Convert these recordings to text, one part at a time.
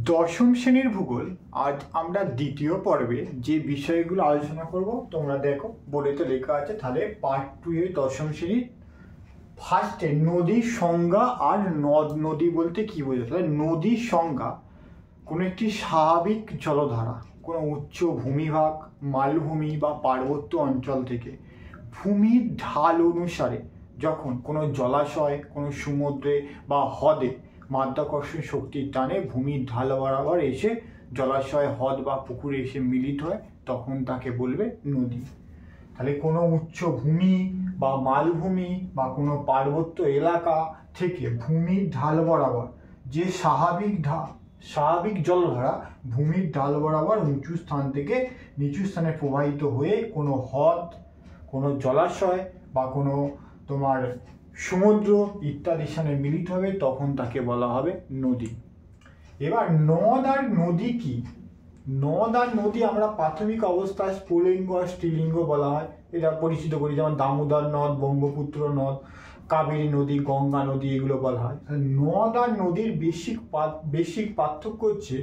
দশম শ্রেণীর ভূগোল। আজ আমরা দ্বিতীয় পর্বে যে বিষয়গুলো আলোচনা করব তোমরা দেখো বইতে লেখা আছে। তাহলে পার্ট 2 এর দশম শ্রেণীর ফার্স্টে নদীর সংজ্ঞা আর নদ নদী বলতে কি বোঝায়। তাহলে নদীর সংজ্ঞা কোনো একটি স্বাভাবিক জলধারা কোনো উচ্চ ভূমিভাগ, মালভূমি বা পার্বত্য অঞ্চল থেকে ভূমির ঢাল অনুসারে যখন কোনো জলাশয়, কোনো সমুদ্রে বা হ্রদে মাধ্যাকর্ষণ শক্তির টানে ভূমির ঢাল বরাবর এসে জলাশয়, হ্রদ বা পুকুরে এসে মিলিত হয়, তখন তাকে বলবে নদী। তাহলে কোনো উচ্চ ভূমি বা মালভূমি বা কোনো পার্বত্য এলাকা থেকে ভূমির ঢাল বরাবর যে স্বাভাবিক জলধারা ভূমির ঢাল বরাবর উঁচু স্থান থেকে নিচু স্থানে প্রবাহিত হয়ে কোনো হ্রদ, কোনো জলাশয় বা কোনো তোমার সমুদ্র ইত্যাদি স্থানে মিলিত হবে, তখন তাকে বলা হবে নদী। এবার নদ আর নদী কি? নদ আর নদী আমরা প্রাথমিক অবস্থায় স্ফুলিঙ্গ আর স্ত্রীলিঙ্গ বলা হয়, এটা পরিচিত করি। যেমন দামোদর নদ, ব্রহ্মপুত্র নদ, কাবেরী নদী, গঙ্গা নদী, এগুলো বলা হয়। নদ আর নদীর বেসিক পার্থক্য হচ্ছে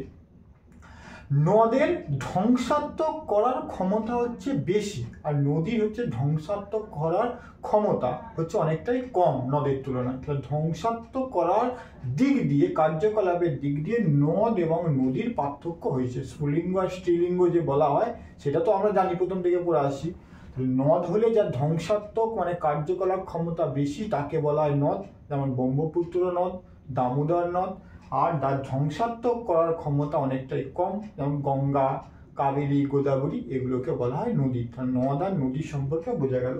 নদের ধ্বংসাত্মক করার ক্ষমতা হচ্ছে বেশি, আর নদীর হচ্ছে ধ্বংসাত্মক করার ক্ষমতা হচ্ছে অনেকটাই কম নদের তুলনায়। ধ্বংসাত্মক করার দিক দিয়ে, কার্যকলাপের দিক দিয়ে নদ এবং নদীর পার্থক্য হয়েছে। স্ফুলিঙ্গ আর স্ত্রীলিঙ্গ যে বলা হয় সেটা তো আমরা জানি, প্রথম থেকে পড়ে আসি। নদ হলে যা ধ্বংসাত্মক মানে কার্যকলাপ ক্ষমতা বেশি তাকে বলা হয় নদ, যেমন ব্রহ্মপুত্র নদ, দামোদর নদ। আর তার ধ্বংসাত্মক করার ক্ষমতা অনেকটাই কম, যেমন গঙ্গা, কাবেরী, গোদাবরী, এগুলোকে বলা হয় নদী। নদ আর নদী সম্পর্কে বোঝা গেল।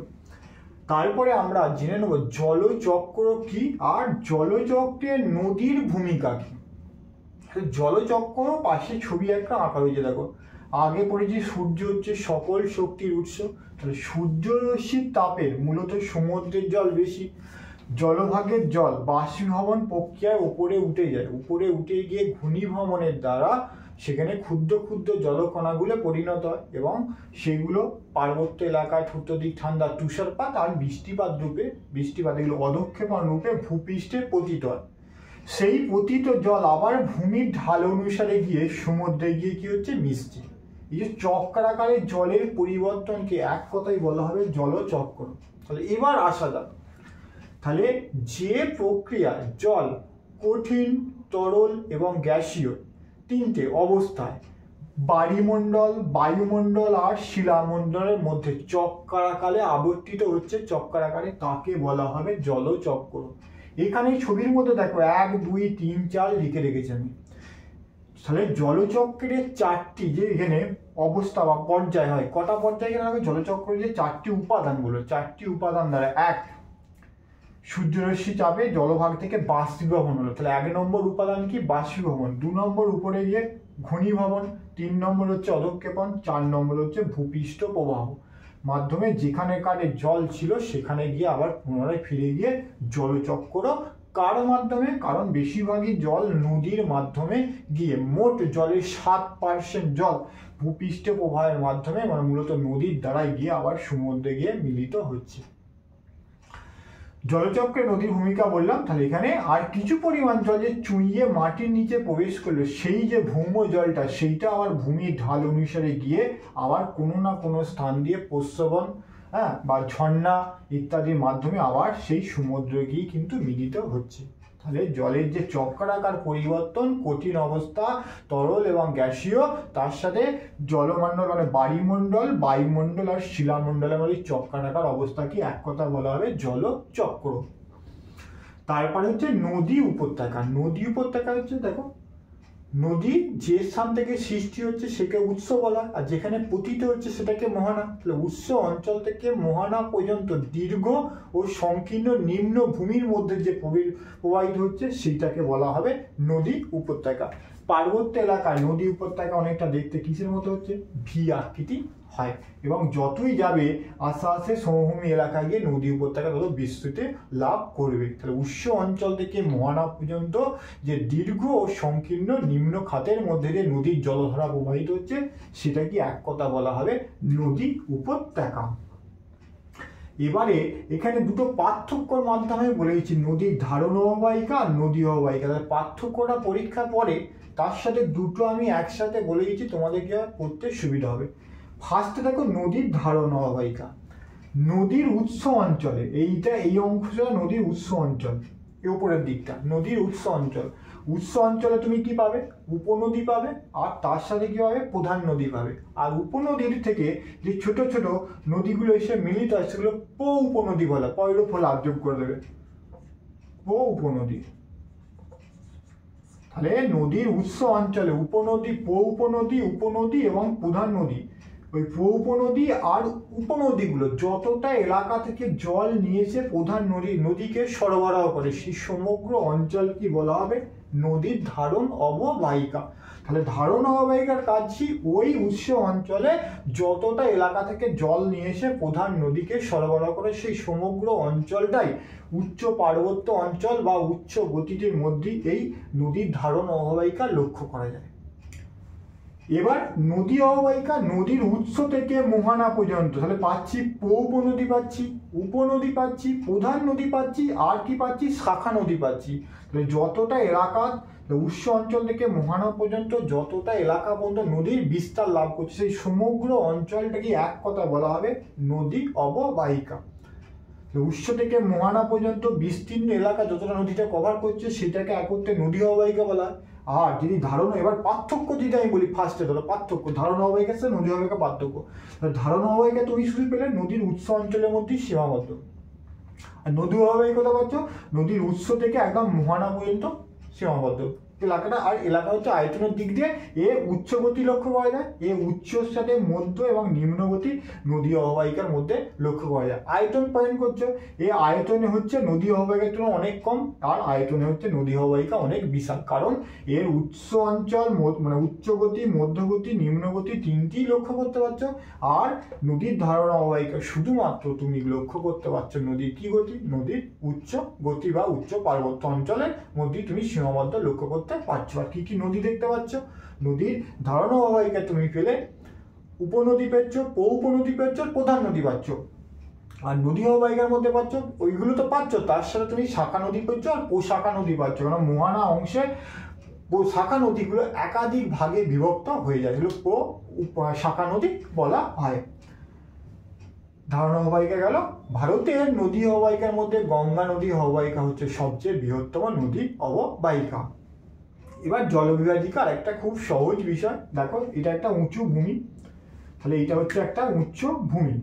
তারপরে আমরা জেনে নেব জলচক্র কি আর জলচক্রে নদীর ভূমিকা কি। জলচক্র পাশে ছবি একটা আঁকা রয়েছে, দেখো। আগে পড়েছি সূর্য হচ্ছে সকল শক্তির উৎস। তাহলে সূর্যরশ্মির তাপের মূলত সমুদ্রের জল বেশি। জলভাগের জল বাষ্পীভবন প্রক্রিয়ায় উপরে উঠে যায়, উপরে উঠে গিয়ে ঘূর্ণিভবনের দ্বারা সেখানে ক্ষুদ্র ক্ষুদ্র জলকণাগুলো পরিণত হয় এবং সেগুলো পার্বত্য এলাকায় অত্যধিক ঠান্ডা তুষারপাত আর বৃষ্টিপাত এগুলো অধঃক্ষেপণ রূপে ভূপৃষ্ঠে পতিত হয়। সেই পতিত জল আবার ভূমির ঢাল অনুসারে গিয়ে সমুদ্রে গিয়ে কি হচ্ছে, মিশছে। এই যে চক্রাকারে জলের পরিবর্তনকে এক কথায় বলা হবে জলচক্র। তাহলে এবার আসা যাক, তাহলে যে প্রক্রিয়ায় জল কঠিন, তরল এবং গ্যাসীয় তিনটে অবস্থায় বায়ুমণ্ডল, বায়ুমণ্ডল আর শিলামণ্ডলের মধ্যে চক্রাকারে আবর্তিত হচ্ছে, চক্রাকারে, তাকে বলা হবে জলচক্র। এখানে ছবির মধ্যে দেখো 1, 2, 3, 4 লিখে রেখেছি আমি। তাহলে জলচক্রের চারটি যে এখানে অবস্থা বা পর্যায় হয়, কটা পর্যায় এখানে জলচক্রের যে চারটি উপাদানগুলো, চারটি উপাদান দ্বারা 1, সূর্যরশ্মি চাপে জলভাগ থেকে বাষ্পীভবন হলো, তাহলে 1 নম্বর উপাদান কি, বাষ্পীভবন। 2 নম্বর উপরে গিয়ে ঘনীভবন। 3 নম্বর হচ্ছে অধঃক্ষেপণ। 4 নম্বর হচ্ছে ভূপৃষ্ঠ প্রবাহ মাধ্যমে যেখানে কারে জল ছিল সেখানে গিয়ে আবার পুনরায় ফিরে গিয়ে জলচক্র। কার মাধ্যমে? কারণ বেশিরভাগই জল নদীর মাধ্যমে গিয়ে, মোট জলের 7% জল ভূপৃষ্ঠ প্রবাহের মাধ্যমে, মানে মূলত নদীর দ্বারাই গিয়ে আবার সমুদ্রে গিয়ে মিলিত হচ্ছে। জলচক্রে নদীর ভূমিকা বললাম। তাহলে এখানে আর কিছু পরিমাণ জল যে চুইয়ে মাটির নিচে প্রবেশ করলো, সেই যে ভৌম জলটা, সেইটা আবার ভূমির ঢাল অনুসারে গিয়ে আবার কোনো না কোনো স্থান দিয়ে প্রস্রবণ বা ঝর্ণা ইত্যাদির মাধ্যমে আবার সেই সমুদ্রে গিয়ে কিন্তু মিলিত হচ্ছে। তাহলে জলের যে চক্রাকার পরিবর্তন, কঠিন অবস্থা, তরল এবং গ্যাসীয়, তার সাথে জলমণ্ডল মানে বায়ুমণ্ডল আর শিলামণ্ডলের মধ্যে চক্রাকার অবস্থা কি এক কথা বলা হবে জলচক্র। তারপরে হচ্ছে নদী উপত্যকা। নদী উপত্যকা হচ্ছে, দেখো, নদী যে স্থান থেকে সৃষ্টি হচ্ছে সেকে উৎস বলা, আর যেখানে পতিত হচ্ছে সেটাকে মোহনা। তাহলে উৎস অঞ্চল থেকে মোহনা পর্যন্ত দীর্ঘ ও সংকীর্ণ নিম্ন ভূমির মধ্যে যে প্রবাহিত হচ্ছে সেইটাকে বলা হবে নদী উপত্যকা। পার্বত্য এলাকায় নদী উপত্যকা অনেকটা দেখতে কিসের মতো হচ্ছে, ভি আকৃতি হয়, এবং যতই যাবে আস্তে আস্তে সমভূমি এলাকায় গিয়ে নদী উপত্যকা তত বিস্তৃতি লাভ করবে। তাহলে উৎস অঞ্চল থেকে মোহনা পর্যন্ত যে দীর্ঘ ও সংকীর্ণ নিম্ন খাতের মধ্যে দিয়ে নদীর জলধারা প্রবাহিত হচ্ছে সেটা কি এক কথা বলা হবে নদী উপত্যকা। এবারে এখানে দুটো পার্থক্যর মাধ্যমে বলে দিচ্ছি, নদীর ধারণ অববাহিকা আর নদী অববাহিকা। তাহলে পার্থক্যটা পরীক্ষা পরে তার সাথে দুটো আমি একসাথে বলে দিচ্ছি, তোমাদেরকে পড়তে সুবিধা হবে। ফার্স্টে দেখো নদীর ধারণ অববাহিকা। নদীর উৎস অঞ্চলে, এই অংশটা নদীর উৎস অঞ্চল, এই উপরের দিকটা নদীর উৎস অঞ্চল। উৎস অঞ্চলে তুমি কি পাবে? উপনদী পাবে, আর তার সাথে কি পাবে? প্রধান নদী পাবে। আর উপনদীর থেকে যে ছোট ছোট নদীগুলো এসে মিলিত হয় সেগুলো উপনদী বলে। পয়ের ফলে যোগ করে দেবে উপনদী। তাহলে নদীর উৎস অঞ্চলে উপনদী, উপনদী এবং প্রধান নদী, ওই উপনদী আর উপনদীগুলো যতটা এলাকা থেকে জল নিয়ে এসে প্রধান নদীকে সরবরাহ করে সেই সমগ্র অঞ্চল কি বলা হবে? নদীর ধারণ অববাহিকা। তাহলে ধারণ অববাহিকার কাজই ওই উৎস অঞ্চলে যতটা এলাকা থেকে জল নিয়ে এসে প্রধান নদীকে সরবরাহ করে সেই সমগ্র অঞ্চলটাই উচ্চ পার্বত্য অঞ্চল বা উচ্চ গতিটির মধ্যে এই নদীর ধারণ অববাহিকা লক্ষ্য করা যায়। এবার নদী অববাহিকা, নদীর উৎস থেকে মোহনা পর্যন্ত। তাহলে পাচ্ছি উপনদী পাচ্ছি, উপনদী পাচ্ছি, প্রধান নদী পাচ্ছি, আর কি পাচ্ছি? শাখা নদী পাচ্ছি। তাহলে যতটা এলাকা উৎস অঞ্চল থেকে মোহনা পর্যন্ত যতটা এলাকা পর্যন্ত নদীর বিস্তার লাভ করছে সেই সমগ্র অঞ্চলটাকে এক কথা বলা হবে নদী অববাহিকা। উৎস থেকে মোহনা পর্যন্ত বিস্তীর্ণ এলাকা যতটা নদীটা কভার করছে সেটাকে একত্রে নদী অববাহিকা বলা হয়। আর যদি ধারণ, এবার পার্থক্য যদি আমি বলি ফার্স্টে, ধরো পার্থক্য ধারণ অববাহিকার সাথে নদী অববাহিকা পার্থক্য। ধারণ অববাহিকা তুমি শুধু পেলে নদীর উৎস অঞ্চলের মধ্যেই সীমাবদ্ধ, আর নদী অববাহিকা কথা পাচ্ছ নদীর উৎস থেকে একদম মোহনা পর্যন্ত সীমাবদ্ধ এলাকাটা। আর এলাকা হচ্ছে আয়তনের দিক দিয়ে এ উচ্চ গতি লক্ষ্য করা যায়, এ উচ্চর সাথে মধ্য এবং নিম্নগতি নদী অববাহিকার মধ্যে লক্ষ্য করা যায়। আয়তন পয়েন্ট করছো, এ আয়তনে হচ্ছে নদী অববাহিকার তুলনায় অনেক কম, আর আয়তনে হচ্ছে নদী অববাহিকা অনেক বিশাল, কারণ এর উৎস অঞ্চল মানে উচ্চ গতি, মধ্যগতি, নিম্নগতি তিনটি লক্ষ্য করতে পারছো। আর নদীর ধারণ অববাহিকা শুধুমাত্র তুমি লক্ষ্য করতে পারছো নদীর কি গতি? নদীর উচ্চ গতি বা উচ্চ পার্বত্য অঞ্চলের মধ্যে তুমি সীমাবদ্ধ লক্ষ্য করতে পারছো। আর কি কি নদী দেখতে পাচ্ছ? নদীর ধারণ অববাহিকা তুমি পেলে উপনদী পেয়েছ, উপনদী পেয়েছ, প্রধান নদী পাচ্ছ। আর নদী অববাহিকার মধ্যে পাচ্ছ ওইগুলো তো পাচ্ছ, তার সাথে তুমি শাখা নদী পাচ্ছ আর প্রশাখা নদী পাচ্ছ। কারণ মোহনা অংশে শাখা নদীগুলো একাধিক ভাগে বিভক্ত হয়ে যায়, এগুলো শাখা নদী বলা হয়। ধারণ অববাহিকা গেল। ভারতের নদী অববাহিকার মধ্যে গঙ্গা নদী অববাহিকা হচ্ছে সবচেয়ে বৃহত্তম নদী অববাহিকা। এবার জলবিভাজিকা আর একটা খুব সহজ বিষয়, দেখো এটা একটা উঁচু ভূমি, তাহলে এটা হচ্ছে একটা উচ্চ ভূমি,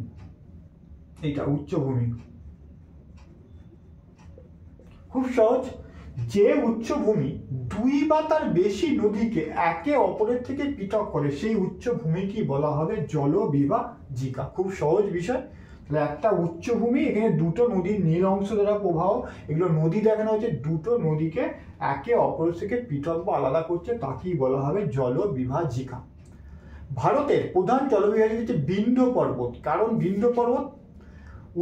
এইটা উচ্চ ভূমি, খুব সহজ। যে উচ্চভূমি দুই বা তার বেশি নদীকে একে অপরের থেকে পৃথক করে সেই উচ্চভূমি কি বলা হবে? জলবিভাজিকা। খুব সহজ বিষয়। তাহলে একটা উচ্চভূমি, এখানে দুটো নদীর নীল অংশ দ্বারা প্রবাহ, এগুলো নদী দেখানো হচ্ছে, দুটো নদীকে একে অপরের থেকে পৃথক বা আলাদা করছে, তাকেই বলা হবে জলবিভাজিকা। ভারতের প্রধান জলবিভাজিকা হচ্ছে বিন্ধ্য পর্বত। কারণ বিন্ধ্য পর্বত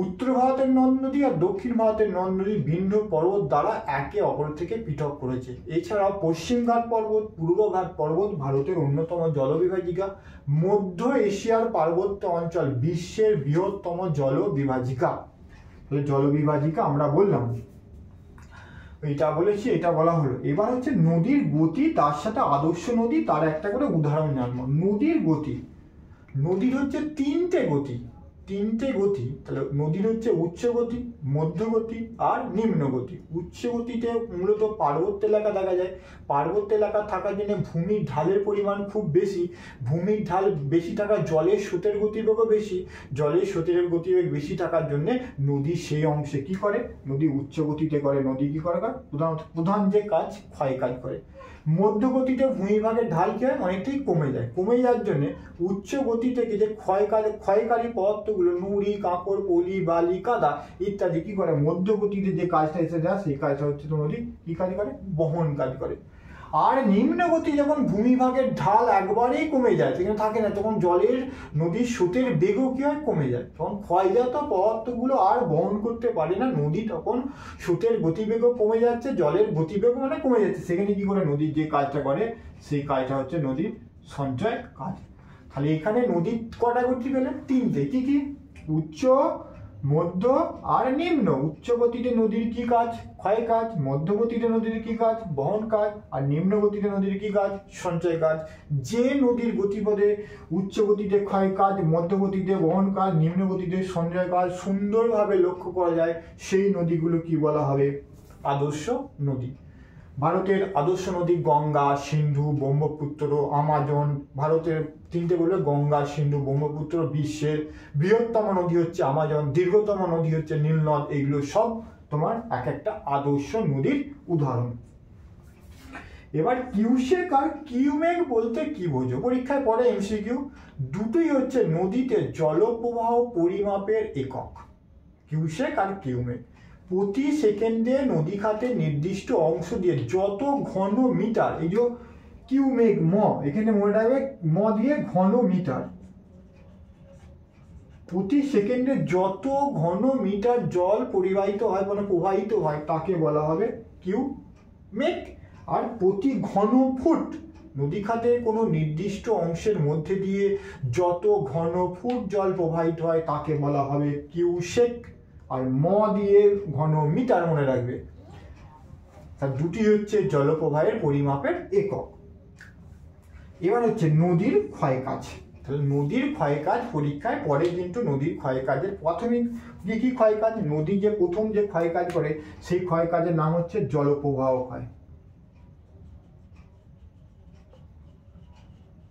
উত্তর ভারতের নদ নদী আর দক্ষিণ ভারতের নদ নদী বিন্ধ্য পর্বত দ্বারা একে অপরের থেকে পৃথক করেছে। এছাড়াও পশ্চিমঘাট পর্বত, পূর্বঘাট পর্বত ভারতের অন্যতম জলবিভাজিকা। মধ্য এশিয়ার পার্বত্য অঞ্চল বিশ্বের বৃহত্তম জলবিভাজিকা। তাহলে জলবিভাজিকা আমরা বললাম, এটা বলেছি, এটা বলা হলো। এবার হচ্ছে নদীর গতি, তার সাথে আদর্শ নদী, তার একটা করে উদাহরণ জানবো। নদীর গতি, নদীর হচ্ছে তিনটে গতি, তাহলে নদীর হচ্ছে উচ্চ গতি, মধ্যগতি আর নিম্ন গতি। উচ্চ গতিতে মূলত পার্বত্য এলাকা দেখা যায়। পার্বত্য এলাকা থাকার জন্য ভূমির ঢালের পরিমাণ খুব বেশি, ভূমির ঢাল বেশি থাকার জলের স্রোতের গতিবেগও বেশি, জলের স্রোতের গতিবেগ বেশি থাকার জন্য নদী সেই অংশে কি করে? নদী উচ্চ গতিতে করে, নদী কি করে? প্রধান যে কাজ ক্ষয় কাজ করে। মধ্যগতিতে ভূমিভাগের ঢাল কি হয়? অনেকটাই কমে যায়। কমে যাওয়ার জন্য উচ্চ গতি থেকে যে ক্ষয়কারী পদার্থগুলো নুড়ি, কাঁকড়, পলি, বালি, কাদা ইত্যাদি কি করে? মধ্যগতিতে যে কাজটা এসে যায় সেই কাজটা হচ্ছে তো নদী কি কাজ করে? বহন কাজ করে। আর নিম্নগতি যখন ভূমিভাগের ঢাল একবারেই কমে যায়, সেখানে থাকে না, তখন জলের নদীর স্রোতের বেগও কি হয়? কমে যায়। তখন ক্ষয়জাত পদার্থগুলো আর বহন করতে পারে না নদী, তখন স্রোতের গতিবেগও কমে যাচ্ছে, জলের গতিবেগ মানে কমে যাচ্ছে। সেখানে কি করে? নদীর যে কাজটা করে সেই কাজটা হচ্ছে নদীর সঞ্চয় কাজ। তাহলে এখানে নদীর কটা গতি পেলে? তিনটে। কি কি? উচ্চ, মধ্য আর নিম্ন। উচ্চ গতিতে নদীর কি কাজ? ক্ষয় কাজ। মধ্য গতিতে নদীর কি কাজ? বহন কাজ। আর নিম্ন গতিতে নদীর কি কাজ? সঞ্চয় কাজ। যে নদীর গতিপথে উচ্চ গতিতে ক্ষয় কাজ, মধ্য গতিতে বহন কাজ, নিম্ন গতিতে সঞ্চয় কাজ সুন্দরভাবে লক্ষ্য করা যায়, সেই নদীগুলো কি বলা হবে? আদর্শ নদী। ভারতের আদর্শ নদী গঙ্গা, সিন্ধু, ব্রহ্মপুত্র, আমাজন। ভারতের তিনটে বলবে গঙ্গা, সিন্ধু, ব্রহ্মপুত্র। বিশ্বের বৃহত্তম নদী হচ্ছে আমাজন, দীর্ঘতম নদী হচ্ছে নীলনদ। এইগুলো সব তোমার এক একটা আদর্শ নদীর উদাহরণ। এবার কিউসেক আর কিউমেক বলতে কি বোঝো? পরীক্ষায় পড়ে এমসিকিউ। দুটোই হচ্ছে নদীতে জলপ্রবাহ পরিমাপের একক। কিউসেক আর কিউমেক প্রতি সেকেন্ডে নদী খাতের নির্দিষ্ট অংশ দিয়ে যত ঘন মিটার, এই যে কিউমেক ম, এখানে মনে রাখবে ম দিয়ে ঘন মিটার, প্রতি সেকেন্ডে যত ঘন মিটার জল পরিবাহিত হয় মানে প্রবাহিত হয় তাকে বলা হবে কিউমেক। আর প্রতি ঘন ফুট নদী খাতের কোনো নির্দিষ্ট অংশের মধ্যে দিয়ে যত ঘন ফুট জল প্রবাহিত হয় তাকে বলা হবে কিউসেক। আর ম দিয়ে ঘন মিটার মনে রাখবে। তার দুটি হচ্ছে জলপ্রবাহের পরিমাপের একক। এবার হচ্ছে নদীর ক্ষয় কাজ। তাহলে নদীর ক্ষয় কাজ পরীক্ষায় পরে, কিন্তু নদীর ক্ষয় কাজের প্রাথমিক কি কি ক্ষয় কাজ? নদী যে প্রথম যে ক্ষয় কাজ করে সেই ক্ষয় কাজের নাম হচ্ছে জলপ্রবাহ ক্ষয়।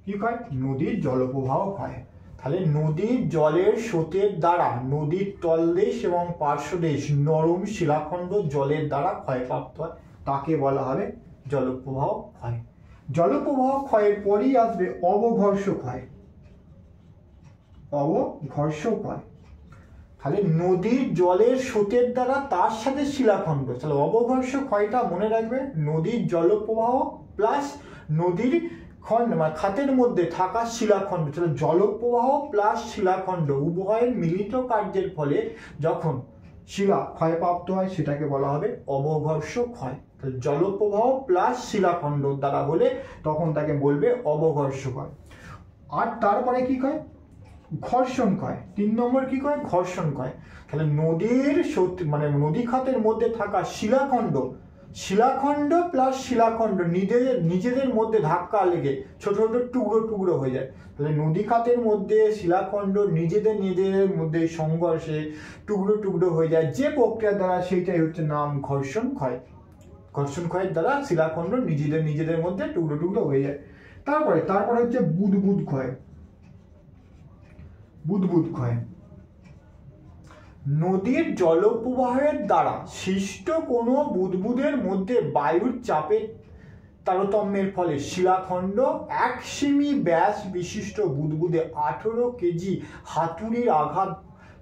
কি ক্ষয়? নদীর জলপ্রবাহ ক্ষয়। তাহলে নদীর জলের স্রোতের দ্বারা নদীর তলদেশ এবং পার্শ্বদেশ নরম শিলাখণ্ড জলের দ্বারা ক্ষয়প্রাপ্ত হয়, তাকে বলা হবে জলপ্রবাহ ক্ষয়। জলপ্রবাহ ক্ষয়ের পরই আসবে অবঘর্ষ ক্ষয়। অবঘর্ষ ক্ষয়। তাহলে নদীর জলের স্রোতের দ্বারা তার সাথে শিলাখণ্ড, তাহলে অবঘর্ষ ক্ষয়টা মনে রাখবে। নদীর জলপ্রবাহ প্লাস নদীর খণ্ড মানে খাতের মধ্যে থাকা শিলাখণ্ড, তাহলে জলপ্রবাহ প্লাস শিলাখণ্ড উভয়ের মিলিত কার্যের ফলে যখন শিলা ক্ষয়প্রাপ্ত হয় সেটাকে বলা হবে অবঘর্ষ ক্ষয়। তাহলে জলপ্রবাহ প্লাস শিলাখণ্ড দ্বারা হলে তখন তাকে বলবে অবঘর্ষ ক্ষয়। আর তারপরে কি ক্ষয়? ঘর্ষণ ক্ষয়। 3 নম্বর কি ক্ষয়? ঘর্ষণ ক্ষয়। তাহলে নদীর মানে নদী খাতের মধ্যে থাকা শিলাখণ্ড প্লাস শিলাখণ্ড নিজেদের মধ্যে ধাক্কা লেগে ছোট ছোট টুকরো টুকরো হয়ে যায়। তাহলে নদী খাতের মধ্যে শিলাখণ্ড নিজেদের মধ্যে সংঘর্ষে টুকরো টুকরো হয়ে যায় যে প্রক্রিয়ার দ্বারা, সেইটাই হচ্ছে নাম ঘর্ষণ ক্ষয়। ঘর্ষণ ক্ষয়ের দ্বারা শিলাখণ্ড নিজেদের মধ্যে টুকরো টুকরো হয়ে যায়। তারপরে হচ্ছে বুদবুদ ক্ষয়। বুদবুদ ক্ষয় নদীর জলপ্রবাহের দ্বারা সৃষ্ট কোনো বুদবুদের মধ্যে বায়ুর চাপের তারতম্যের ফলে শিলাখণ্ড 1 সেমি ব্যাস বিশিষ্ট বুদবুদে 18 কেজি হাতুড়ির আঘাত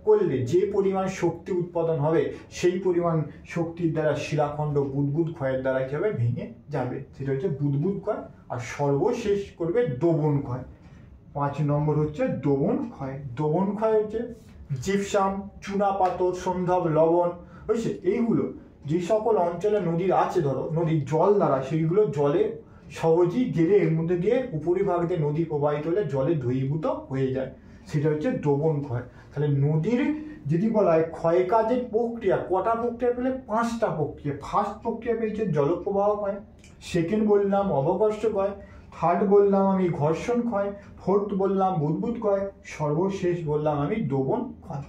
করলে যে পরিমাণ শক্তি উৎপাদন হবে সেই পরিমাণ শক্তির দ্বারা শিলাখণ্ড বুদবুদ ক্ষয়ের দ্বারা কি হবে? ভেঙে যাবে। সেটা হচ্ছে বুদবুদ ক্ষয়। আর সর্বশেষ করবে দোবন ক্ষয়। 5 নম্বর হচ্ছে দোবন ক্ষয়। দোবন ক্ষয় হচ্ছে জিপসাম, চুনাপাথর, সন্ধব, লবণ, বুঝছে, এইগুলো যে সকল অঞ্চলে নদীর আছে, ধরো নদীর জল দ্বারা সেইগুলো জলে সহজেই গেলে এর মধ্যে দিয়ে উপরিভাগ দিয়ে নদী প্রবাহিত হলে জলে দ্রবীভূত হয়ে যায়, সেটা হচ্ছে দোবন ক্ষয়। তাহলে নদীর যদি বলা হয় ক্ষয় কাজের প্রক্রিয়া, কটা প্রক্রিয়া পেলে? 5টা প্রক্রিয়া। ফার্স্ট প্রক্রিয়া পেয়েছে জলপ্রবাহ ক্ষয়, সেকেন্ড বললাম অবঘর্ষ ক্ষয়, থার্ড বললাম আমি ঘর্ষণ ক্ষয়, ফোর্থ বললাম বুদবুদ ক্ষয়, সর্বশেষ বললাম আমি দোবন ক্ষয়।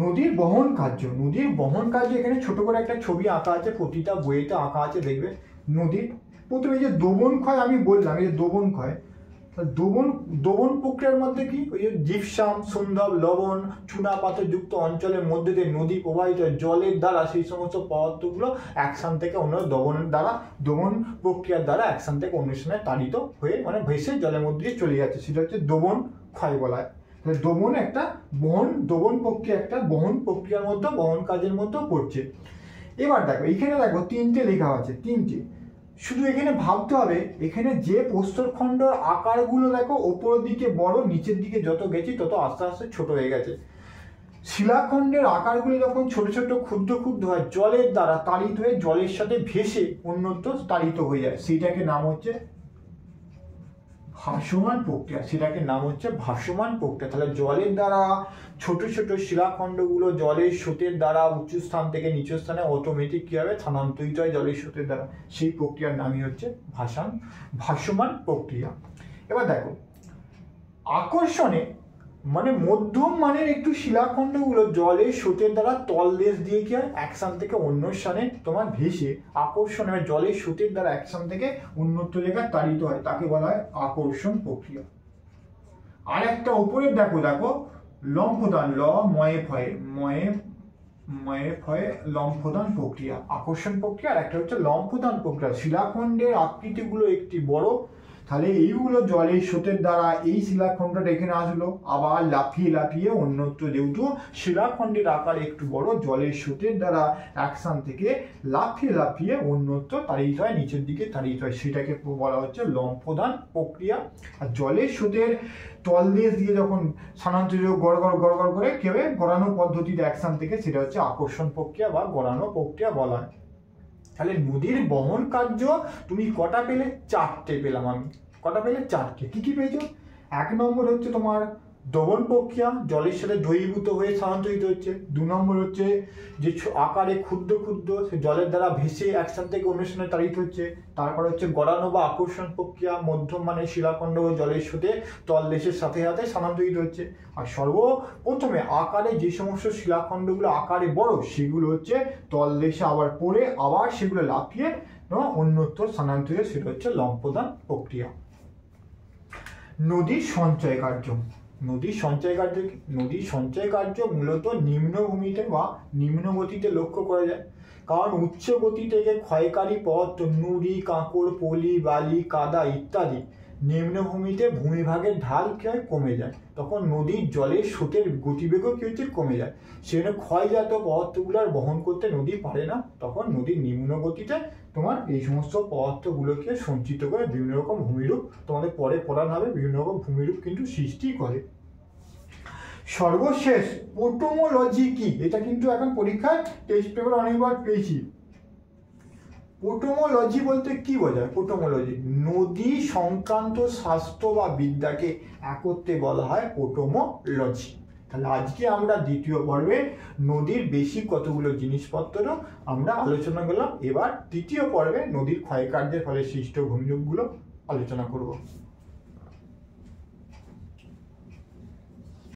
নদীর বহন কার্য। নদীর বহন কার্য এখানে ছোট করে একটা ছবি আঁকা আছে, প্রতিটা বইতে আঁকা আছে, দেখবে। নদীর প্রথমে যে দোবন ক্ষয় আমি বললাম, এই যে দোবন ক্ষয়, দোবন প্রক্রিয়ার মধ্যে কি? ওই যে জিপসাম, সন্ধব, লবণ, চুনাপাথর যুক্ত অঞ্চলের মধ্যে দিয়ে নদী প্রবাহিত জলের দ্বারা সেই সমস্ত পদার্থগুলো এক স্থান থেকে অন্য দোবন প্রক্রিয়ার দ্বারা এক স্থান থেকে অন্য স্থানে তাড়িত হয়ে মানে ভেসে জলের মধ্যে দিয়ে চলে যাচ্ছে, সেটা হচ্ছে দোবন ক্ষয় বলা হয়। দোবন একটা দোবন প্রক্রিয়া একটা বহন প্রক্রিয়ার মধ্যে, বহন কাজের মধ্যে পড়ছে। এবার দেখো এখানে দেখো 3টে লেখা আছে, 3টে। শুধু এখানে ভাবতে হবে, এখানে যে প্রস্তরখণ্ডের আকারগুলো দেখো ওপরের দিকে বড়, নিচের দিকে যত গেছি তত আস্তে আস্তে ছোট হয়ে গেছে। শিলাখণ্ডের আকারগুলো যখন ছোট ছোট ক্ষুদ্র ক্ষুদ্র হয় জলের দ্বারা তাড়িত হয়ে জলের সাথে ভেসে অন্যত্র তাড়িত হয়ে যায়, সেইটাকে নাম হচ্ছে ভাসমান প্রক্রিয়া, সেটাকে নাম হচ্ছে ভাসমান প্রক্রিয়া। তাহলে জলের দ্বারা ছোট ছোট শিলাখণ্ডগুলো জলের স্রোতের দ্বারা উঁচু স্থান থেকে নিচু স্থানে অটোমেটিক কি হবে স্থানান্তরিত হয় জলের স্রোতের দ্বারা, সেই প্রক্রিয়ার নামই হচ্ছে ভাসমান প্রক্রিয়া। এবার দেখো আকর্ষণে মানে মধ্যম মানের একটু শিলাখণ্ডগুলো জলের স্রোতের দ্বারা তলদেশ দিয়ে কি হয় এক স্থান থেকে অন্য স্থানে তোমার ভেসে আকর্ষণে জলের স্রোতের দ্বারা এক স্থান থেকে অন্যত্র জায়গায় তাড়িত হয়, তাকে বলা হয় আকর্ষণ প্রক্রিয়া। আর একটা উপরে দেখো লম্ফদান ময়ে ফয়ে লম্ফদান প্রক্রিয়া, আকর্ষণ প্রক্রিয়া। আর একটা হচ্ছে লম্ফদান প্রক্রিয়া, শিলাখণ্ডের আকৃতিগুলো একটি বড়, তাহলে এইগুলো জলের স্রোতের দ্বারা এই শিলাখণ্ডটা এখানে আসলো, আবার লাফিয়ে অন্যত্র, যেহেতু শিলাখণ্ডের আকার একটু বড় জলের স্রোতের দ্বারা এক স্থান থেকে লাফিয়ে অন্যত্র তাড়িত হয়, নিচের দিকে তাড়িত হয়, সেটাকে বলা হচ্ছে লম্ফদান প্রক্রিয়া। আর জলের স্রোতের তলদেশ দিয়ে যখন স্থানান্তরিত গড় করে কেবে গড়ানো পদ্ধতিতে এক স্থান থেকে, সেটা হচ্ছে আকর্ষণ প্রক্রিয়া বা গড়ানো প্রক্রিয়া বলা হয়। তাহলে নদীর বহন কার্য তুমি কটা পেলে? 4টে পেলাম আমি। কটা পেলে? 4টে। কি পেয়েছো? 1 নম্বর হচ্ছে তোমার দমন প্রক্রিয়া, জলের সাথে দ্রবীভূত হয়ে স্থানান্তরিত হচ্ছে। 2 নম্বর হচ্ছে যে আকারে ক্ষুদ্র সে জলের দ্বারা ভেসে এক স্থান থেকে অন্য স্থানে তাড়িত হচ্ছে। তারপর হচ্ছে গড়ানো বা আকর্ষণ প্রক্রিয়া, মধ্যম মানের শিলাখণ্ড ও জলের সাথে তলদেশের সাথে স্থানান্তরিত হচ্ছে। আর সর্বপ্রথমে আকারে যে সমস্ত শিলাখণ্ডগুলো আকারে বড় সেগুলো হচ্ছে তলদেশে আবার পড়ে আবার সেগুলো লাফিয়ে অন্যত্র স্থানান্তরিত, সেটা হচ্ছে লম্ফদান প্রক্রিয়া। নদীর সঞ্চয় কার্য মূলত নিম্নভূমিতে বা নিম্ন গতিতে লক্ষ্য করা যায়, কারণ উচ্চ গতি থেকে ক্ষয়কারী পদার্থ নুড়ি, কাঁকড়, পলি, বালি, কাদা ইত্যাদি নিম্নভূমিতে ভূমিভাগের ঢাল কি হয় কমে যায়, তখন নদীর জলের স্রোতের গতিবেগও কি হচ্ছে কমে যায়, সেখানে ক্ষয়জাত পদার্থগুলো আর বহন করতে নদী পারে না, তখন নদীর নিম্ন গতিতে তোমার এই সমস্ত পদার্থগুলোকে সঞ্চিত করে বিভিন্ন রকম ভূমিরূপ, তোমাদের পরে পড়ানো হবে, বিভিন্ন রকম ভূমিরূপ কিন্তু সৃষ্টি করে। সর্বশেষ পোটোমোলজি কি, এটা কিন্তু এখন পরীক্ষায় টেস্ট পেপার অনেকবার পেয়েছি। পোটোমোলজি বলতে কি বোঝায়? পোটোমোলজি নদী সংক্রান্ত শাস্ত্র বা বিদ্যাকে একত্রে বলা হয় পোটোমোলজি। তাহলে আজকে আমরা দ্বিতীয় পর্বে নদীর বেশি কতগুলো জিনিসপত্র আমরা আলোচনা করলাম। এবার তৃতীয় পর্বে নদীর ক্ষয়কার্যের ফলে সৃষ্ট ভূমিরূপগুলো আলোচনা করব।